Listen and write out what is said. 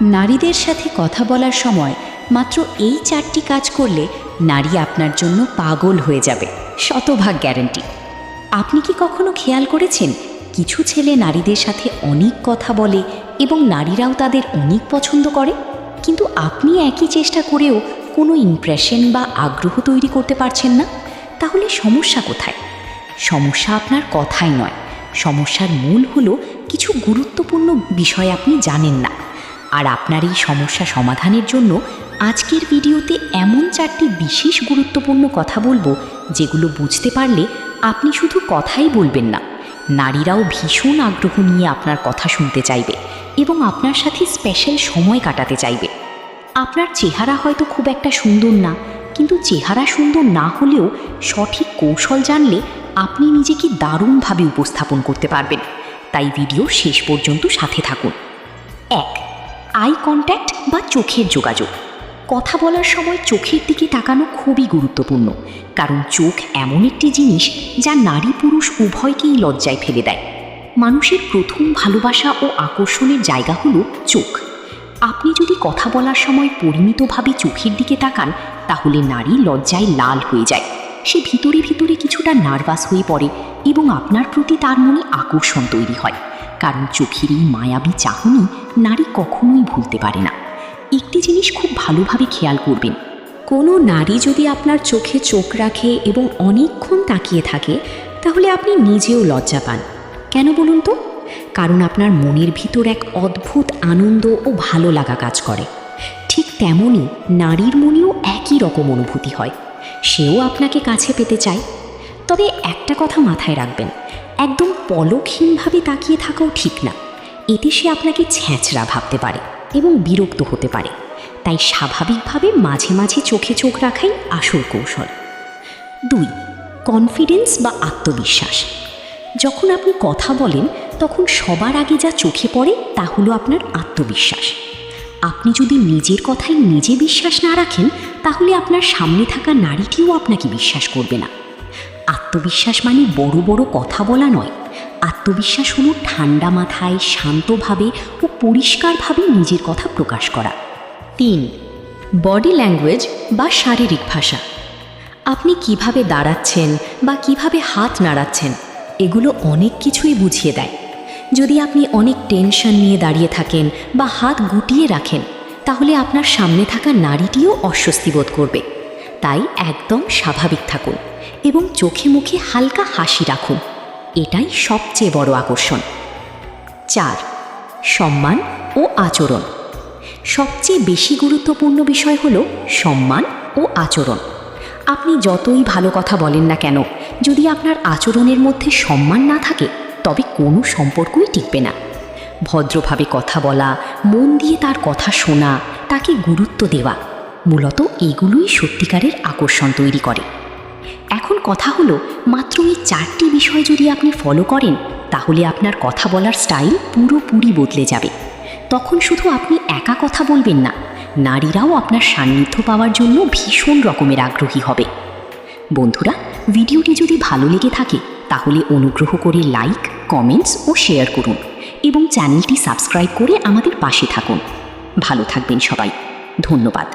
নারীদের সাথে কথা বলার সময় মাত্র এই 4টি কাজ করলে নারী আপনার জন্য পাগল হয়ে যাবে, শতভাগ গ্যারান্টি। আপনি কি কখনো খেয়াল করেছেন কিছু ছেলে নারীদের সাথে অনেক কথা বলে এবং নারীরাও তাদের অনেক পছন্দ করে, কিন্তু আপনি একই চেষ্টা করেও কোনো ইমপ্রেশন বা আগ্রহ তৈরি করতে পারছেন না? তাহলে সমস্যা কোথায়? সমস্যা আপনার কথাই নয়, সমস্যার মূল হলো কিছু গুরুত্বপূর্ণ বিষয় আপনি জানেন না। আর আপনার এই সমস্যা সমাধানের জন্য আজকের ভিডিওতে এমন 4টি বিশেষ গুরুত্বপূর্ণ কথা বলবো, যেগুলো বুঝতে পারলে আপনি শুধু কথাই বলবেন না, নারীরাও ভীষণ আগ্রহ নিয়ে আপনার কথা শুনতে চাইবে এবং আপনার সাথে স্পেশাল সময় কাটাতে চাইবে। আপনার চেহারা হয়তো খুব একটা সুন্দর না, কিন্তু চেহারা সুন্দর না হলেও সঠিক কৌশল জানলে আপনি নিজেকে দারুণভাবে উপস্থাপন করতে পারবেন। তাই ভিডিও শেষ পর্যন্ত সাথে থাকুন। 1. আই কন্ট্যাক্ট বা চোখের যোগাযোগ। কথা বলার সময় চোখের দিকে তাকানো খুবই গুরুত্বপূর্ণ, কারণ চোখ এমন একটি জিনিস যা নারী পুরুষ উভয়কেই লজ্জায় ফেলে দেয়। মানুষের প্রথম ভালোবাসা ও আকর্ষণের জায়গা হলো চোখ। আপনি যদি কথা বলার সময় পরিমিতভাবে চোখের দিকে তাকান, তাহলে নারী লজ্জায় লাল হয়ে যায়। সে ভিতরে ভিতরে কিছুটা নার্ভাস হয়ে পড়ে এবং আপনার প্রতি তার মনে আকর্ষণ তৈরি হয়, কারণ চোখের এই মায়াবী চাহনি নারী কখনোই ভুলতে পারে না। একটি জিনিস খুব ভালোভাবে খেয়াল করবেন, কোনো নারী যদি আপনার চোখে চোখ রাখে এবং অনেকক্ষণ তাকিয়ে থাকে, তাহলে আপনি নিজেও লজ্জা পান। কেন বলুন তো? কারণ আপনার মনের ভিতর এক অদ্ভুত আনন্দ ও ভালো লাগা কাজ করে। ঠিক তেমনই নারীর মনেও একই রকম অনুভূতি হয়, সেও আপনাকে কাছে পেতে চায়। তবে একটা কথা মাথায় রাখবেন, একদম পলকহীনভাবে তাকিয়ে থাকাও ঠিক না। এতে সে আপনাকে ছ্যাঁচড়া ভাবতে পারে এবং বিরক্ত হতে পারে। তাই স্বাভাবিকভাবে মাঝে মাঝে চোখে চোখ রাখাই আসল কৌশল। 2. কনফিডেন্স বা আত্মবিশ্বাস। যখন আপনি কথা বলেন, তখন সবার আগে যা চোখে পড়ে তা হলো আপনার আত্মবিশ্বাস। আপনি যদি নিজের কথায় নিজে বিশ্বাস না রাখেন, তাহলে আপনার সামনে থাকা নারীটিও আপনাকে বিশ্বাস করবে না। আত্মবিশ্বাস মানে বড় বড় কথা বলা নয়। আত্মবিশ্বাস হলো ঠান্ডা মাথায়, শান্তভাবে ও পরিষ্কারভাবে নিজের কথা প্রকাশ করা। 3. বডি ল্যাঙ্গুয়েজ বা শারীরিক ভাষা। আপনি কিভাবে দাঁড়াচ্ছেন বা কিভাবে হাত নাড়াচ্ছেন, এগুলো অনেক কিছুই বুঝিয়ে দেয়। যদি আপনি অনেক টেনশন নিয়ে দাঁড়িয়ে থাকেন বা হাত গুটিয়ে রাখেন, তাহলে আপনার সামনে থাকা নারীটিও অস্বস্তি বোধ করবে। তাই একদম স্বাভাবিক থাকুন এবং চোখে মুখে হালকা হাসি রাখুন, এটাই সবচেয়ে বড় আকর্ষণ। 4. সম্মান ও আচরণ। সবচেয়ে বেশি গুরুত্বপূর্ণ বিষয় হলো সম্মান ও আচরণ। আপনি যতই ভালো কথা বলেন না কেন, যদি আপনার আচরণের মধ্যে সম্মান না থাকে, তবে কোনো সম্পর্কই টিকবে না। ভদ্রভাবে কথা বলা, মন দিয়ে তার কথা শোনা, তাকে গুরুত্ব দেওয়া, মূলত এগুলোই সত্যিকারের আকর্ষণ তৈরি করে। এখন কথা হলো, মাত্র এই 4টি বিষয় যদি আপনি ফলো করেন, তাহলে আপনার কথা বলার স্টাইল পুরোপুরি বদলে যাবে। তখন শুধু আপনি একা কথা বলবেন না, নারীরাও আপনার সান্নিধ্য পাওয়ার জন্য ভীষণ রকমের আগ্রহী হবে। বন্ধুরা, ভিডিওটি যদি ভালো লেগে থাকে, তাহলে অনুগ্রহ করে লাইক, কমেন্টস ও শেয়ার করুন এবং চ্যানেলটি সাবস্ক্রাইব করে আমাদের পাশে থাকুন। ভালো থাকবেন সবাই। ধন্যবাদ।